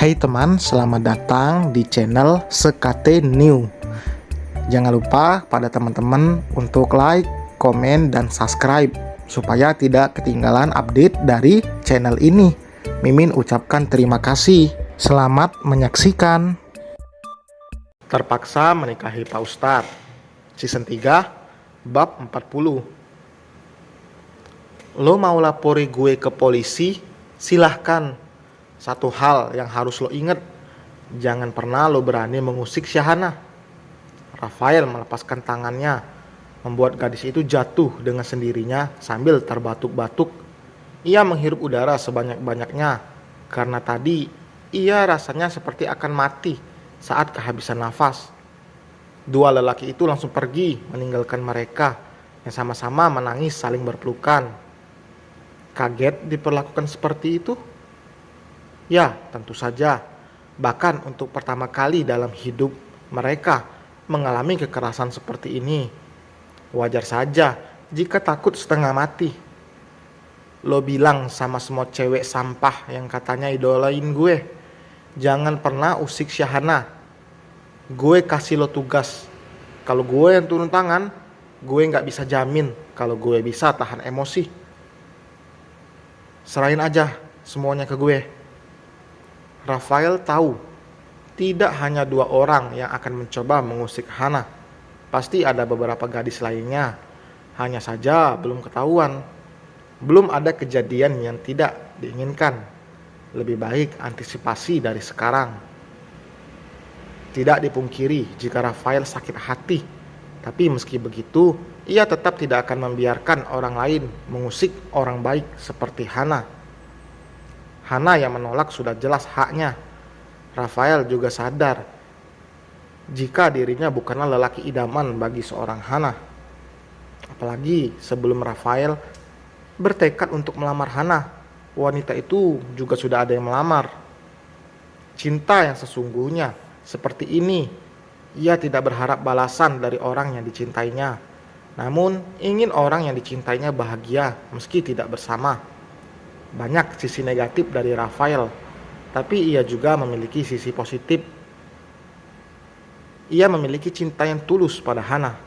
Hai teman, selamat datang di channel Sekate New. Jangan lupa pada teman-teman untuk like, komen, dan subscribe supaya tidak ketinggalan update dari channel ini. Mimin ucapkan terima kasih. Selamat menyaksikan. Terpaksa menikahi Pak Ustadz, Season 3, Bab 40. Lo mau lapori gue ke polisi? Silahkan. Satu hal yang harus lo inget, jangan pernah lo berani mengusik Syahana. Rafael melepaskan tangannya, membuat gadis itu jatuh dengan sendirinya sambil terbatuk-batuk. Ia menghirup udara sebanyak-banyaknya, karena tadi ia rasanya seperti akan mati saat kehabisan nafas. Dua lelaki itu langsung pergi meninggalkan mereka yang sama-sama menangis saling berpelukan. Kaget diperlakukan seperti itu? Ya, tentu saja. Bahkan untuk pertama kali dalam hidup mereka mengalami kekerasan seperti ini. Wajar saja jika takut setengah mati. Lo bilang sama semua cewek sampah yang katanya idolain gue, jangan pernah usik Syahana. Gue kasih lo tugas. Kalau gue yang turun tangan, gue gak bisa jamin kalau gue bisa tahan emosi. Serahin aja semuanya ke gue. Rafael tahu, tidak hanya dua orang yang akan mencoba mengusik Hana. Pasti ada beberapa gadis lainnya. Hanya saja belum ketahuan. Belum ada kejadian yang tidak diinginkan. Lebih baik antisipasi dari sekarang. Tidak dipungkiri jika Rafael sakit hati. Tapi meski begitu, ia tetap tidak akan membiarkan orang lain mengusik orang baik seperti Hana. Hana yang menolak sudah jelas haknya. Rafael juga sadar jika dirinya bukanlah lelaki idaman bagi seorang Hana. Apalagi sebelum Rafael bertekad untuk melamar Hana, wanita itu juga sudah ada yang melamar. Cinta yang sesungguhnya seperti ini, ia tidak berharap balasan dari orang yang dicintainya, namun ingin orang yang dicintainya bahagia meski tidak bersama. Banyak sisi negatif dari Rafael, tapi ia juga memiliki sisi positif. Ia memiliki cinta yang tulus pada Hana,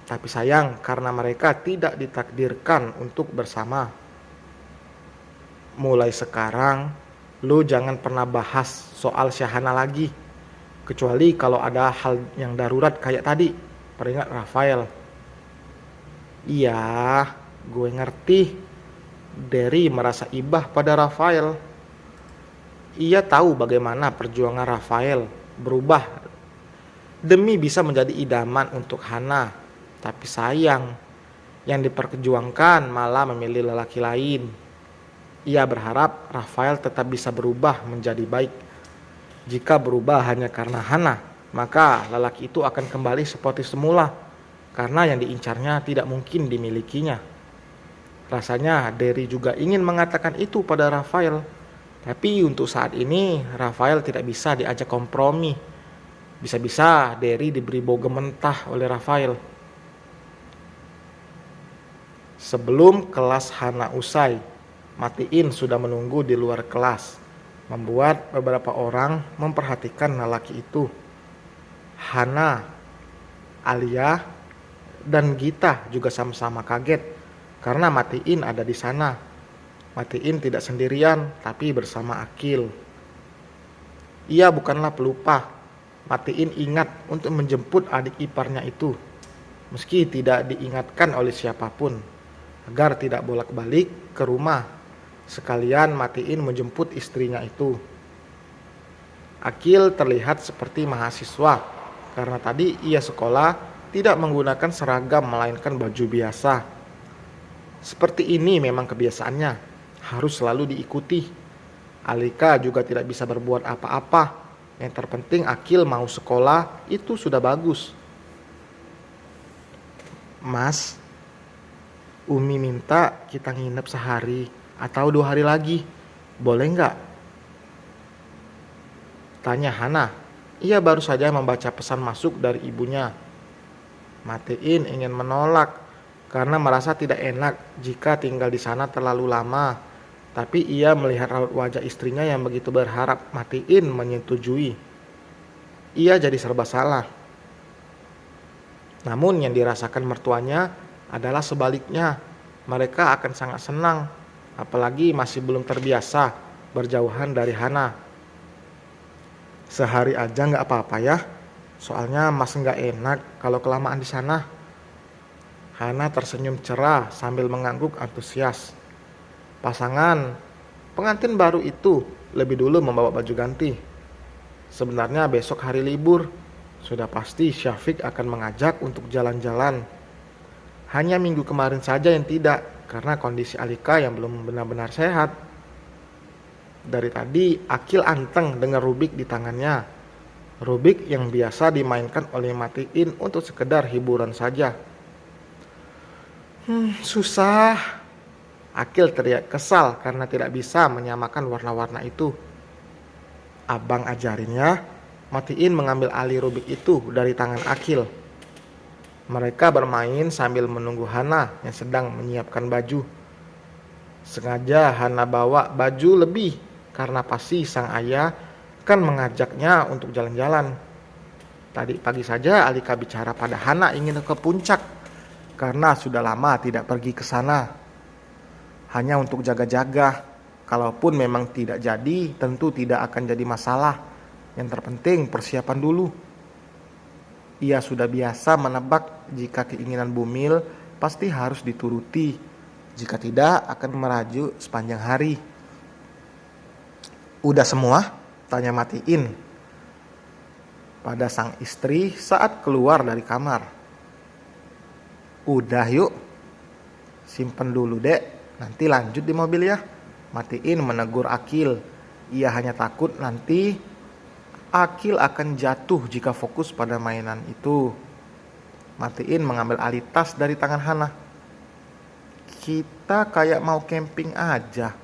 tapi sayang karena mereka tidak ditakdirkan untuk bersama. Mulai sekarang, lu jangan pernah bahas soal Syahana lagi, kecuali kalau ada hal yang darurat kayak tadi, peringat Rafael. Iya, gue ngerti. Derry merasa ibah pada Rafael. Ia tahu bagaimana perjuangan Rafael berubah demi bisa menjadi idaman untuk Hana. Tapi sayang, yang diperjuangkan malah memilih lelaki lain. Ia berharap Rafael tetap bisa berubah menjadi baik. Jika berubah hanya karena Hana, maka lelaki itu akan kembali seperti semula, karena yang diincarnya tidak mungkin dimilikinya. Rasanya Derry juga ingin mengatakan itu pada Rafael. Tapi untuk saat ini Rafael tidak bisa diajak kompromi. Bisa-bisa Derry diberi bau mentah oleh Rafael. Sebelum kelas Hana usai, Matiin sudah menunggu di luar kelas, membuat beberapa orang memperhatikan lelaki itu. Hana, Alia, dan Gita juga sama-sama kaget karena Matiin ada di sana. Matiin tidak sendirian, tapi bersama Akil. Ia bukanlah pelupa. Matiin ingat untuk menjemput adik iparnya itu, meski tidak diingatkan oleh siapapun, agar tidak bolak-balik ke rumah. Sekalian Matiin menjemput istrinya itu. Akil terlihat seperti mahasiswa, karena tadi ia sekolah tidak menggunakan seragam melainkan baju biasa. Seperti ini memang kebiasaannya, harus selalu diikuti. Alika juga tidak bisa berbuat apa-apa. Yang terpenting Akil mau sekolah, itu sudah bagus. Mas, Umi minta kita nginep sehari atau 2 hari lagi. Boleh nggak? Tanya Hana. Ia baru saja membaca pesan masuk dari ibunya. Matiin ingin menolak karena merasa tidak enak jika tinggal di sana terlalu lama. Tapi ia melihat raut wajah istrinya yang begitu berharap Matiin menyetujui. Ia jadi serba salah. Namun yang dirasakan mertuanya adalah sebaliknya. Mereka akan sangat senang, apalagi masih belum terbiasa berjauhan dari Hana. Sehari aja nggak apa-apa ya, soalnya Mas nggak enak kalau kelamaan di sana. Hana tersenyum cerah sambil mengangguk antusias. Pasangan pengantin baru itu lebih dulu membawa baju ganti. Sebenarnya besok hari libur, sudah pasti Syafiq akan mengajak untuk jalan-jalan. Hanya minggu kemarin saja yang tidak, karena kondisi Alika yang belum benar-benar sehat. Dari tadi Akil anteng dengan rubik di tangannya. Rubik yang biasa dimainkan oleh Matiin untuk sekedar hiburan saja. Susah. Akil teriak kesal karena tidak bisa menyamakan warna-warna itu. Abang ajarinnya, Matiin mengambil alih rubik itu dari tangan Akil. Mereka bermain sambil menunggu Hana yang sedang menyiapkan baju. Sengaja Hana bawa baju lebih karena pasti sang ayah kan mengajaknya untuk jalan-jalan. Tadi pagi saja Alika bicara pada Hana ingin ke puncak karena sudah lama tidak pergi ke sana. Hanya untuk jaga-jaga. Kalaupun memang tidak jadi, tentu tidak akan jadi masalah. Yang terpenting persiapan dulu. Ia sudah biasa menebak jika keinginan Bumil pasti harus dituruti. Jika tidak akan merajuk sepanjang hari. Udah semua? Tanya Matiin pada sang istri saat keluar dari kamar. Udah yuk. Simpen dulu dek, nanti lanjut di mobil ya. Matiin menegur Akil. Ia hanya takut nanti Akil akan jatuh jika fokus pada mainan itu. Matiin mengambil alih tas dari tangan Hana. Kita kayak mau camping aja,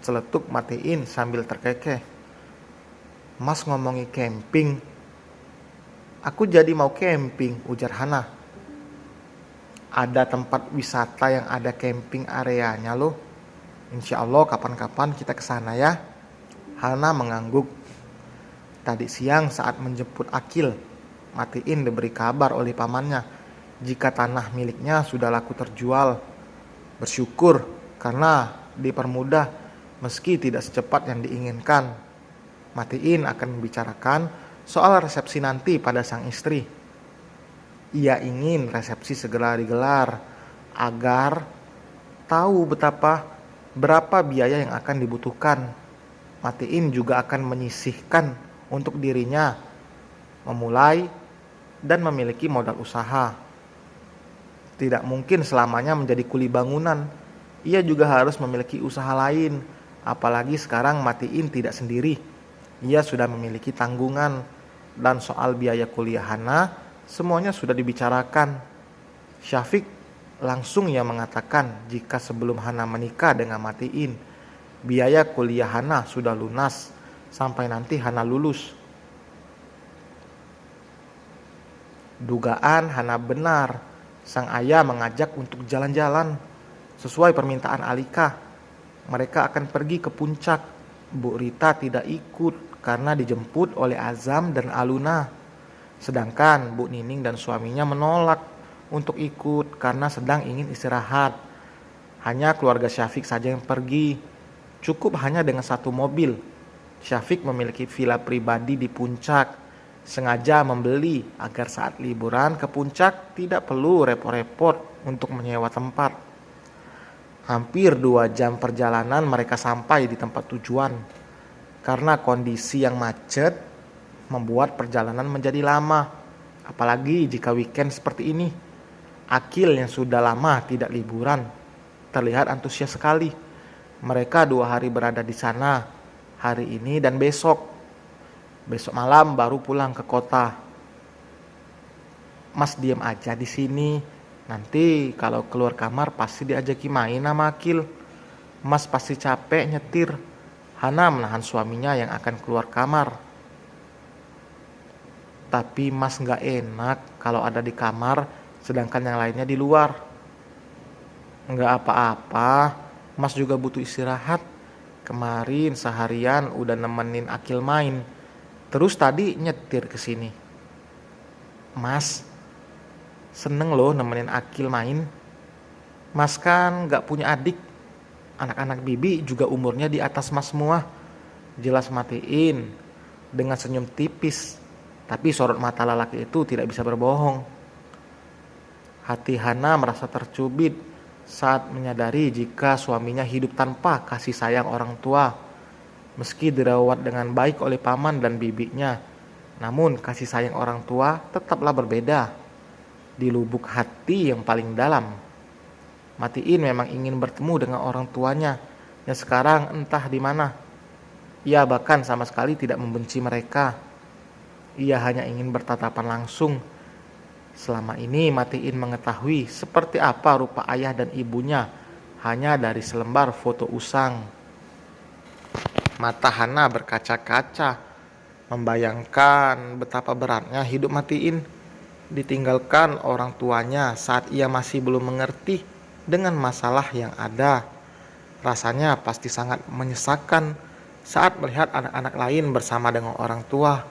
celetuk Matiin sambil terkekeh. Mas ngomongi camping. Aku jadi mau camping, ujar Hana. Ada tempat wisata yang ada camping areanya loh. Insya Allah kapan-kapan kita kesana ya. Hana mengangguk. Tadi siang saat menjemput Akil, Matiin diberi kabar oleh pamannya jika tanah miliknya sudah laku terjual. Bersyukur karena dipermudah meski tidak secepat yang diinginkan. Matiin akan membicarakan soal resepsi nanti pada sang istri. Ia ingin resepsi segera digelar agar tahu berapa biaya yang akan dibutuhkan. Matiin juga akan menyisihkan untuk dirinya memulai dan memiliki modal usaha. Tidak mungkin selamanya menjadi kuli bangunan. Ia juga harus memiliki usaha lain. Apalagi sekarang Matiin tidak sendiri. Ia sudah memiliki tanggungan. Dan soal biaya kuliah Hana, semuanya sudah dibicarakan. Syafiq langsung ia mengatakan jika sebelum Hana menikah dengan Matiin, biaya kuliah Hana sudah lunas sampai nanti Hana lulus. Dugaan Hana benar. Sang ayah mengajak untuk jalan-jalan sesuai permintaan Alika. Mereka akan pergi ke puncak. Bu Rita tidak ikut karena dijemput oleh Azam dan Aluna. Sedangkan Bu Nining dan suaminya menolak untuk ikut karena sedang ingin istirahat. Hanya keluarga Syafiq saja yang pergi. Cukup hanya dengan satu mobil. Syafiq memiliki villa pribadi di puncak. Sengaja membeli agar saat liburan ke puncak tidak perlu repot-repot untuk menyewa tempat. Hampir 2 jam perjalanan mereka sampai di tempat tujuan. Karena kondisi yang macet membuat perjalanan menjadi lama. Apalagi jika weekend seperti ini. Akil yang sudah lama tidak liburan terlihat antusias sekali. Mereka 2 hari berada di sana, hari ini dan besok. Besok malam baru pulang ke kota. Mas diam aja di sini. Nanti kalau keluar kamar pasti diajaki main sama Akil. Mas pasti capek nyetir. Hana menahan suaminya yang akan keluar kamar. Tapi Mas gak enak kalau ada di kamar sedangkan yang lainnya di luar. Gak apa-apa. Mas juga butuh istirahat. Kemarin seharian udah nemenin Akil main. Terus tadi nyetir ke sini. Mas, seneng loh nemenin Akil main. Mas kan gak punya adik. Anak-anak bibi juga umurnya di atas mas semua. Jelas matiin dengan senyum tipis. Tapi sorot mata lelaki itu tidak bisa berbohong. Hati Hana merasa tercubit saat menyadari jika suaminya hidup tanpa kasih sayang orang tua. Meski dirawat dengan baik oleh paman dan bibinya, namun kasih sayang orang tua tetaplah berbeda. Di lubuk hati yang paling dalam, Matiin memang ingin bertemu dengan orang tuanya yang sekarang entah di mana. Ia bahkan sama sekali tidak membenci mereka. Ia hanya ingin bertatapan langsung. Selama ini Matiin mengetahui seperti apa rupa ayah dan ibunya hanya dari selembar foto usang. Mata Hana berkaca-kaca, membayangkan betapa beratnya hidup Matiin. Ditinggalkan orang tuanya saat ia masih belum mengerti dengan masalah yang ada. Rasanya pasti sangat menyesakan saat melihat anak-anak lain bersama dengan orang tua.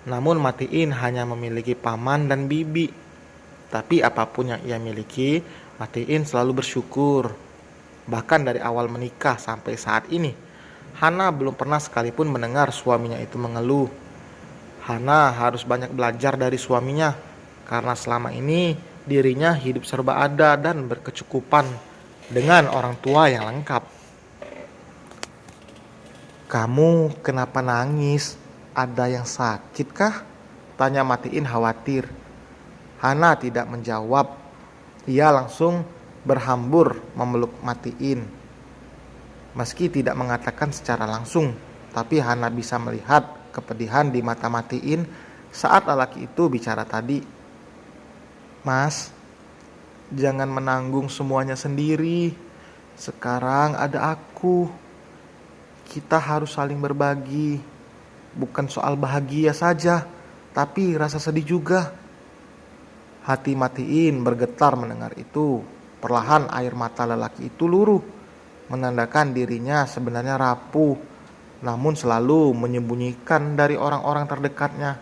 Namun Matiin hanya memiliki paman dan bibi. Tapi apapun yang ia miliki, Matiin selalu bersyukur. Bahkan dari awal menikah sampai saat ini, Hana belum pernah sekalipun mendengar suaminya itu mengeluh. Hana harus banyak belajar dari suaminya, karena selama ini dirinya hidup serba ada dan berkecukupan dengan orang tua yang lengkap. Kamu kenapa nangis? Ada yang sakit kah? Tanya Matiin khawatir. Hana tidak menjawab. Ia langsung berhambur memeluk Matiin. Meski tidak mengatakan secara langsung, tapi Hana bisa melihat kepedihan di mata Matiin saat lelaki itu bicara tadi. Mas, jangan menanggung semuanya sendiri. Sekarang ada aku. Kita harus saling berbagi. Bukan soal bahagia saja, tapi rasa sedih juga. Hati Matiin bergetar mendengar itu. Perlahan air mata lelaki itu luruh, menandakan dirinya sebenarnya rapuh, namun selalu menyembunyikan dari orang-orang terdekatnya.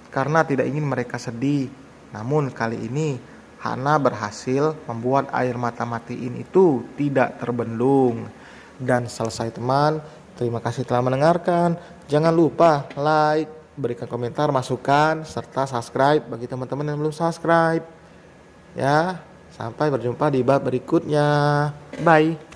Karena tidak ingin mereka sedih. Namun kali ini Hana berhasil membuat air mata Matiin itu tidak terbendung. Dan selesai teman. Terima kasih telah mendengarkan. Jangan lupa like, berikan komentar, masukan, serta subscribe bagi teman-teman yang belum subscribe. Ya, sampai berjumpa di bab berikutnya. Bye.